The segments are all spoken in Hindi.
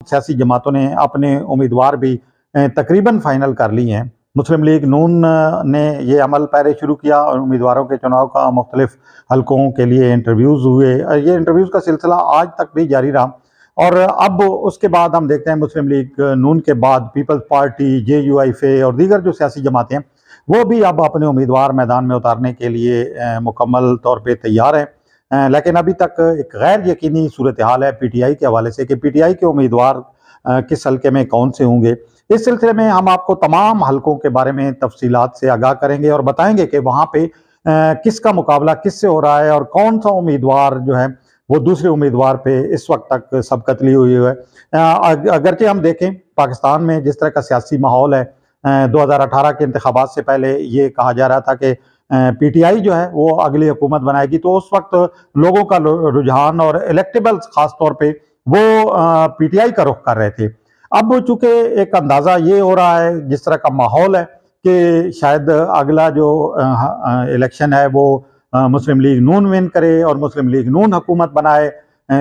सियासी जमातों ने अपने उम्मीदवार भी तकरीबन फाइनल कर लिए हैं। मुस्लिम लीग नून ने ये अमल पहले शुरू किया और उम्मीदवारों के चुनाव का मुख्तलिफ हलकों के लिए इंटरव्यूज़ हुए। ये इंटरव्यूज़ का सिलसिला आज तक भी जारी रहा और अब उसके बाद हम देखते हैं मुस्लिम लीग नून के बाद पीपल्स पार्टी, JUIF और दीगर जो सियासी जमातें हैं वो भी अब अपने उम्मीदवार मैदान में उतारने के लिए मुकम्मल तौर पे तैयार हैं। लेकिन अभी तक एक गैर यकीनी सूरत हाल है PTI के हवाले से कि PTI के उम्मीदवार किस हल्के में कौन से होंगे। इस सिलसिले में हम आपको तमाम हलकों के बारे में तफसीलात से आगाह करेंगे और बताएंगे कि वहाँ पे किसका मुकाबला किससे हो रहा है और कौन सा उम्मीदवार जो है वो दूसरे उम्मीदवार पे इस वक्त तक सबकतली हुई है। अगरचे हम देखें पाकिस्तान में जिस तरह का सियासी माहौल है, 2018 के इंतखाबात से पहले ये कहा जा रहा था कि PTI जो है वो अगली हुकूमत बनाएगी, तो उस वक्त लोगों का रुझान और इलेक्टेबल्स खास तौर पे वो PTI का रुख कर रहे थे। अब चूंकि एक अंदाज़ा ये हो रहा है जिस तरह का माहौल है कि शायद अगला जो इलेक्शन है वो मुस्लिम लीग नून विन करे और मुस्लिम लीग नून हुकूमत बनाए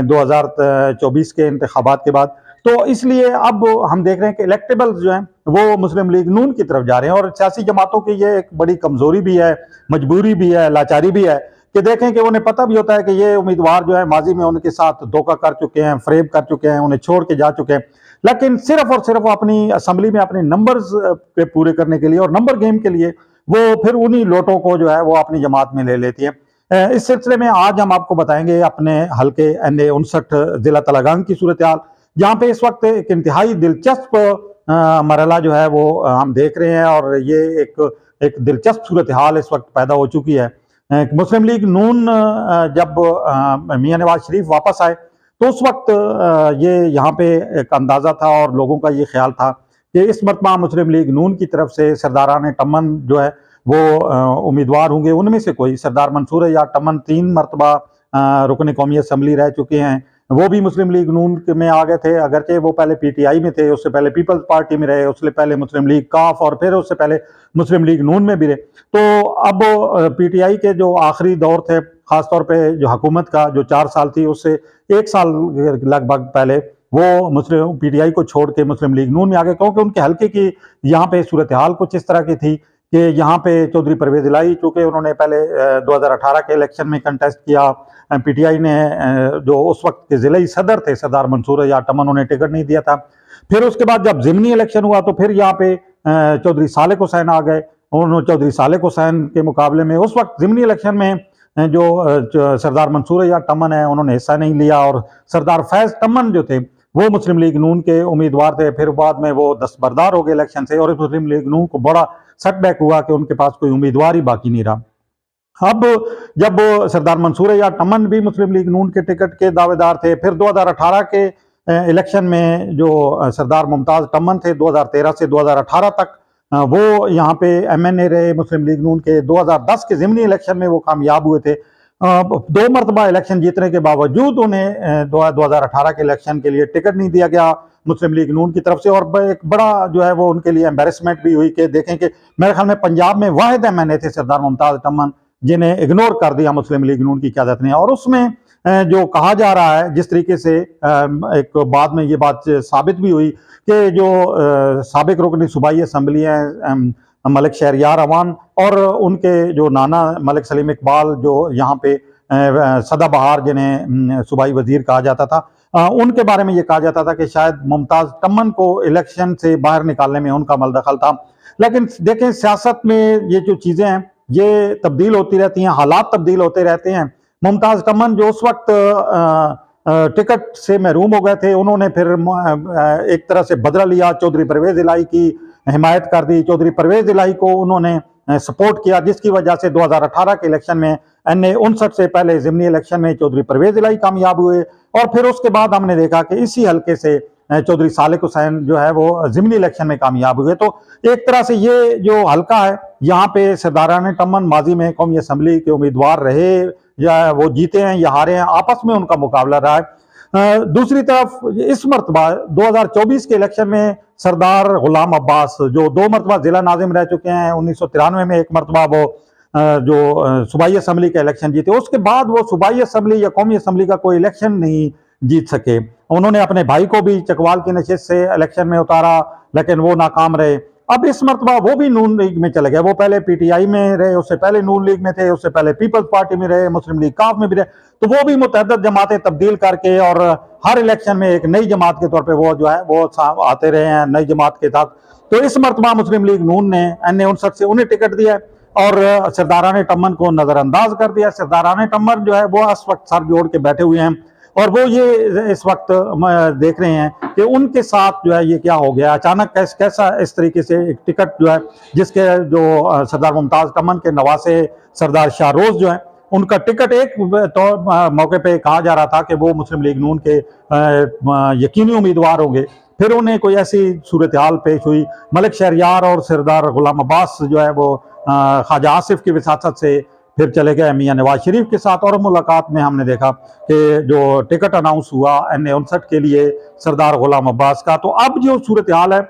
2024 के इंतखाबात के बाद, तो इसलिए अब हम देख रहे हैं कि इलेक्टेबल्स जो हैं वो मुस्लिम लीग नून की तरफ जा रहे हैं। और सियासी जमातों की ये एक बड़ी कमजोरी भी है, मजबूरी भी है, लाचारी भी है कि देखें कि उन्हें पता भी होता है कि ये उम्मीदवार जो है माजी में उनके साथ धोखा कर चुके हैं, फ्रेब कर चुके हैं, उन्हें छोड़ के जा चुके हैं, लेकिन सिर्फ और सिर्फ अपनी असम्बली में अपने नंबर्स पूरे करने के लिए और नंबर गेम के लिए वो फिर उन्हीं लोटों को जो है वो अपनी जमात में ले लेती है। इस सिलसिले में आज हम आपको बताएंगे अपने हल्के NA 59 जिला तलागांग की सूरत हाल, जहाँ पे इस वक्त एक इंतहाई दिलचस्प मरहला जो है वो हम देख रहे हैं और ये एक दिलचस्प सूरत हाल इस वक्त पैदा हो चुकी है। मुस्लिम लीग नून जब मियां नवाज शरीफ वापस आए तो उस वक्त ये यहाँ पे एक अंदाज़ा था और लोगों का ये ख्याल था कि इस मरतबा मुस्लिम लीग नून की तरफ से सरदारान टमन जो है वो उम्मीदवार होंगे। उनमें से कोई सरदार मंसूर या टमन 3 मरतबा रुकन कौमी असम्बली रह चुके हैं, वो भी मुस्लिम लीग नून में आ गए थे। अगरचे वो पहले PTI में थे, उससे पहले पीपल्स पार्टी में रहे, उससे पहले मुस्लिम लीग काफ और फिर उससे पहले मुस्लिम लीग नून में भी रहे। तो अब PTI के जो आखिरी दौर थे, खासतौर पे जो हुकूमत का जो 4 साल थी उससे 1 साल लगभग पहले वो मुस्लिम PTI को छोड़ के मुस्लिम लीग नून में आ गए, क्योंकि उनके हल्के की यहाँ पे सूरत हाल कुछ इस तरह की थी कि यहाँ पे चौधरी परवेज इलाही, चूँकि उन्होंने पहले 2018 के इलेक्शन में कंटेस्ट किया, PTI ने जो उस वक्त के ज़िले सदर थे सरदार मंसूर या टमन, उन्हें टिकट नहीं दिया था। फिर उसके बाद जब ज़िमनी इलेक्शन हुआ तो फिर यहाँ पे चौधरी सालेक हुसैन आ गए। उन्होंने चौधरी सालेक हुसैन के मुकाबले में उस वक्त ज़िमनी इलेक्शन में जो सरदार मंसूर या टमन है उन्होंने हिस्सा नहीं लिया और सरदार फैज़ टमन जो थे वो मुस्लिम लीग नून के उम्मीदवार थे। फिर बाद में वो दस्तबरदार हो गए इलेक्शन से और मुस्लिम लीग नून को बड़ा सेटबैक हुआ कि उनके पास कोई उम्मीदवार ही बाकी नहीं रहा। अब जब सरदार मंसूर या टमन भी मुस्लिम लीग नून के टिकट के दावेदार थे, फिर 2018 के इलेक्शन में जो सरदार मुमताज़ टमन थे 2013 से 2018 तक वो यहाँ पे MNA रहे मुस्लिम लीग नून के। 2010 के ज़िमनी इलेक्शन में वो कामयाब हुए थे। 2 मरतबा इलेक्शन जीतने के बावजूद उन्हें 2018 के इलेक्शन के लिए टिकट नहीं दिया गया मुस्लिम लीग नून की तरफ से और एक बड़ा जो है वो उनके लिए एम्बेरसमेंट भी हुई कि देखें कि मेरे ख्याल में पंजाब में वाहिद MNA थे सरदार मुमताज़ टमन जिन्हें इग्नोर कर दिया मुस्लिम लीग नून की क़यादत ने। और उसमें जो कहा जा रहा है जिस तरीके से एक बाद में ये बात साबित भी हुई कि जो साबिक रुकन सूबाई असम्बली हैं मलिक शहरियार अवान और उनके जो नाना मलिक सलीम इकबाल जो यहाँ पे सदाबहार जिन्हें सूबाई वजीर कहा जाता था, उनके बारे में ये कहा जाता था कि शायद मुमताज़ टमन को इलेक्शन से बाहर निकालने में उनका मलदखल था। लेकिन देखें सियासत में ये जो चीज़ें हैं ये तब्दील होती रहती हैं, हालात तब्दील होते रहते हैं। मुमताज़ टमन जो उस वक्त टिकट से महरूम हो गए थे, उन्होंने फिर एक तरह से बदला लिया, चौधरी परवेज इलाही की हिमायत कर दी, चौधरी परवेज इलाही को उन्होंने सपोर्ट किया, जिसकी वजह से 2018 के इलेक्शन में NA 59 से पहले ज़िमनी इलेक्शन में चौधरी परवेज इलाही कामयाब हुए और फिर उसके बाद हमने देखा कि इसी हल्के से चौधरी सालेक हुसैन जो है वो ज़िमनी इलेक्शन में कामयाब हुए। तो एक तरह से ये जो हल्का है यहाँ पे सरदारान टमन माजी में कौमी असम्बली के उम्मीदवार रहे या वो जीते हैं या हारे हैं, आपस में उनका मुकाबला रहा है। दूसरी तरफ इस मरतबा 2024 के इलेक्शन में सरदार गुलाम अब्बास जो 2 मरतबा जिला नाजिम रह चुके हैं, 1993 में 1 मरतबा वो जो सूबाई असम्बली का इलेक्शन जीते, उसके बाद वो सूबाई असम्बली या कौमी असम्बली का कोई इलेक्शन नहीं जीत सके। उन्होंने अपने भाई को भी चकवाल की नशिस्त से इलेक्शन में उतारा, लेकिन वो नाकाम रहे। अब इस मरतबा वो भी नून लीग में चले गए। वो पहले पीटीआई में रहे, उससे पहले नून लीग में थे, उससे पहले पीपल्स पार्टी में रहे, मुस्लिम लीग काफ में भी रहे। तो वो भी मुतअद्दिद जमातें तब्दील करके और हर इलेक्शन में एक नई जमात के तौर पे वो जो है वो आते रहे हैं नई जमात के साथ। तो इस मरतबा मुस्लिम लीग नून ने NA 59 से उन्हें टिकट दिया है और सरदारान टम्मन को नजरअंदाज कर दिया। सरदारान टम्मन जो है वो इस वक्त सर जोड़ के बैठे हुए हैं और वो ये इस वक्त देख रहे हैं कि उनके साथ जो है ये क्या हो गया अचानक, कैसा इस तरीके से एक टिकट जो है जिसके जो सरदार मुमताज टम्मन के नवासे सरदार शाहरोज जो है उनका टिकट एक तो मौके पे कहा जा रहा था कि वो मुस्लिम लीग नून के यकीनी उम्मीदवार होंगे। फिर उन्हें कोई ऐसी सूरत हाल पेश हुई, मलिक शहरियार और सरदार गुलाम अब्बास जो है वो ख्वाजा आसिफ की विसासत से फिर चले गए मियाँ नवाज शरीफ के साथ। और मुलाकात में हमने देखा कि जो टिकट अनाउंस हुआ NA 59 के लिए सरदार गुलाम अब्बास का। तो अब जो सूरत हाल है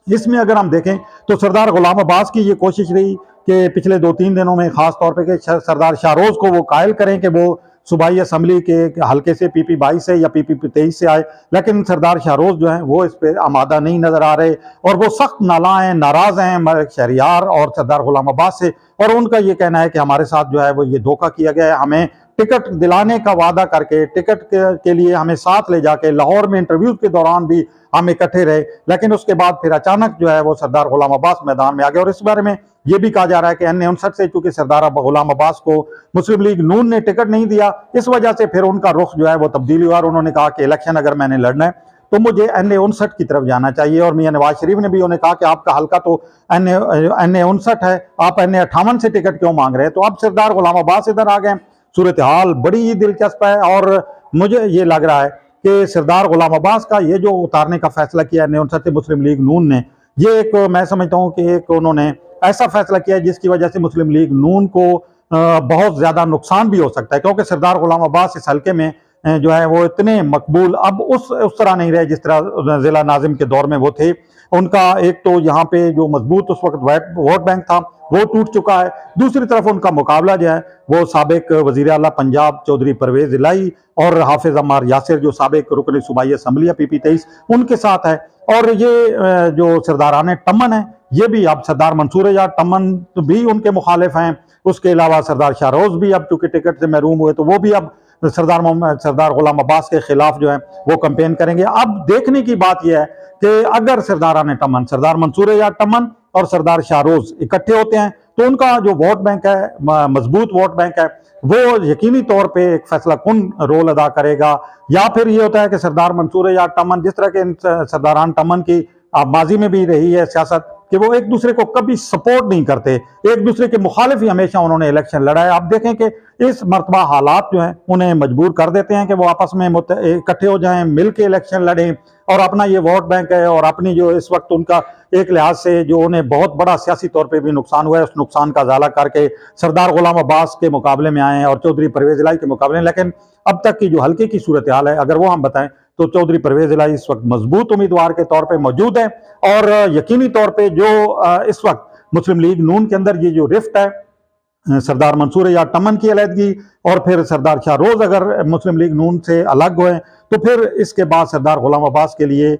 इसमें अगर हम देखें तो सरदार गुलाम अब्बास की ये कोशिश रही कि पिछले 2-3 दिनों में खास तौर पे कि सरदार शाहरोज को वो कायल करें कि वो सूबाई असम्बली के हल्के से PP 22 से या PP 23 से आए, लेकिन सरदार शाहरोज जो हैं वो इस पे आमादा नहीं नजर आ रहे और वो सख्त नाला हैं, नाराज हैं मलिक शहरियार और सरदार गुलाम अब्बास से। और उनका ये कहना है कि हमारे साथ जो है वो ये धोखा किया गया है, हमें टिकट दिलाने का वादा करके टिकट के लिए हमें साथ ले जाके लाहौर में इंटरव्यू के दौरान भी हम इकट्ठे रहे, लेकिन उसके बाद फिर अचानक जो है वो सरदार गुलाम अब्बास मैदान में आ गए। और इस बारे में ये भी कहा जा रहा है कि NA 59 से चूंकि सरदार गुलाम अब्बास को मुस्लिम लीग नून ने टिकट नहीं दिया, इस वजह से फिर उनका रुख जो है वो तब्दील हुआ और उन्होंने कहा कि इलेक्शन अगर मैंने लड़ना है तो मुझे NA 59 की तरफ जाना चाहिए। और मियाँ नवाज शरीफ ने भी उन्हें कहा कि आपका हल्का तो NA 59 है, आप NA 58 से टिकट क्यों मांग रहे हैं। तो अब सरदार गुलाम अब्बास इधर आ गए। सूरत हाल बड़ी ही दिलचस्प है और मुझे ये लग रहा है कि सरदार गुलाम अब्बास का ये जो उतारने का फैसला किया NA 59 मुस्लिम लीग नून ने, ये एक मैं समझता हूँ कि एक उन्होंने ऐसा फैसला किया जिसकी वजह से मुस्लिम लीग नून को बहुत ज्यादा नुकसान भी हो सकता है, क्योंकि सरदार गुलाम अब्बास इस हल्के में जो है वो इतने मकबूल अब उस तरह नहीं रहे जिस तरह जिला नाजिम के दौर में वो थे। उनका एक तो यहाँ पे जो मजबूत उस वक्त वोट बैंक था वो टूट चुका है, दूसरी तरफ उनका मुकाबला जो है वो साबिक वजीर आला पंजाब चौधरी परवेज इलाही और हाफिज अम्मार यासिर जो साबिक रुकन सूबाई असम्बली PP 23 उनके साथ है। और ये जो सरदारान टम्मन है ये भी अब सरदार मंसूर या टम्मन भी उनके मुखालिफ हैं। उसके अलावा सरदार शाहरोज भी अब चूंकि टिकट से महरूम हुए तो वो भी अब सरदार गुलाम अब्बास के खिलाफ जो है वो कैंपेन करेंगे। अब देखने की बात यह है कि अगर सरदारान टम्मन, सरदार मंसूर या टम्मन और सरदार शाहरोज इकट्ठे होते हैं तो उनका जो वोट बैंक है, मजबूत वोट बैंक है, वो यकीनी तौर पे एक फैसला कुन रोल अदा करेगा। या फिर ये होता है कि सरदार मंसूर या टम्मन, जिस तरह के सरदारान टम्मन की माजी में भी रही है सियासत कि वो एक दूसरे को कभी सपोर्ट नहीं करते, एक दूसरे के मुखालिफ ही हमेशा उन्होंने इलेक्शन लड़ा है। आप देखें कि इस मरतबा हालात जो हैं उन्हें मजबूर कर देते हैं कि वो आपस में इकट्ठे हो जाएं, मिल के इलेक्शन लड़ें और अपना ये वोट बैंक है और अपनी जो इस वक्त उनका एक लिहाज से जो उन्हें बहुत बड़ा सियासी तौर पे भी नुकसान हुआ है उस नुकसान का ज़ाला करके सरदार गुलाम अब्बास के मुकाबले में आए और चौधरी परवेज इलाही के मुकाबले में। लेकिन अब तक की जो हल्के की सूरत हाल है अगर वो हम बताएं तो चौधरी परवेज इलाही इस वक्त मजबूत उम्मीदवार के तौर पर मौजूद है और यकीनी तौर पर जो इस वक्त मुस्लिम लीग नून के अंदर ये जो रिफ्ट है सरदार मंसूर या टम्मन की अलहदगी और फिर सरदार शाहरोज अगर मुस्लिम लीग नून से अलग हुए तो फिर इसके बाद सरदार गुलाम अब्बास के लिए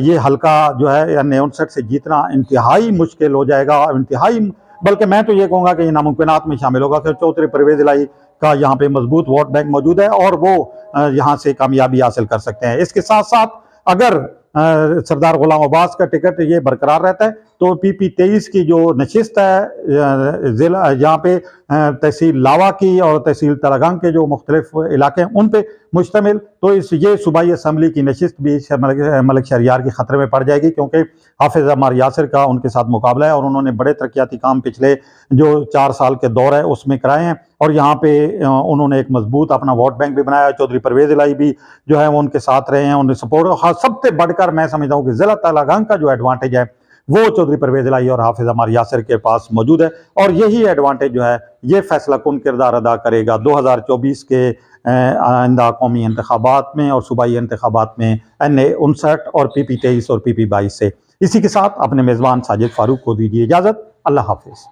ये हल्का जो है NA 59 से जीतना इंतहाई मुश्किल हो जाएगा, इंतहाई, बल्कि मैं तो ये कहूँगा कि ये नामुमकिनात में शामिल होगा कि चौधरी परवेज इलाही का यहाँ पे मजबूत वोट बैंक मौजूद है और वो यहाँ से कामयाबी हासिल कर सकते हैं। इसके साथ साथ अगर सरदार गुलाम अब्बास का टिकट ये बरकरार रहता है तो PP 23 की जो नशिस्त है जिला जहाँ पे तहसील लावा की और तहसील तरागंग के जो मुख्तलिफ इलाके हैं उन पे मुश्तमिल, तो ये सूबाई असम्बली की नशिस्त भी मलिक शहरियार की खतरे में पड़ जाएगी क्योंकि हाफिज अम्मार यासिर का उनके साथ मुकाबला है और उन्होंने बड़े तरक्याती काम पिछले जो 4 साल के दौर है उसमें कराए हैं और यहाँ पे उन्होंने एक मजबूत अपना वोट बैंक भी बनाया। चौधरी परवेज इलाही भी जो है वो उनके साथ रहे हैं, उन्हें सपोर्ट। सबसे बढ़कर मैं समझता हूँ कि जिला तरागंग का जो एडवांटेज है वो चौधरी परवेज इलाही और हाफिज अम्मार यासिर के पास मौजूद है और यही एडवांटेज जो है ये फैसला कुन किरदार अदा करेगा 2024 के आइंदा कौमी इंतखाबात में और सूबाई इंतखाबात में NA 59 और PP 23 और PP 22 से। इसी के साथ अपने मेज़बान साजिद फारूक को दीजिए इजाज़त। अल्लाह हाफिज़।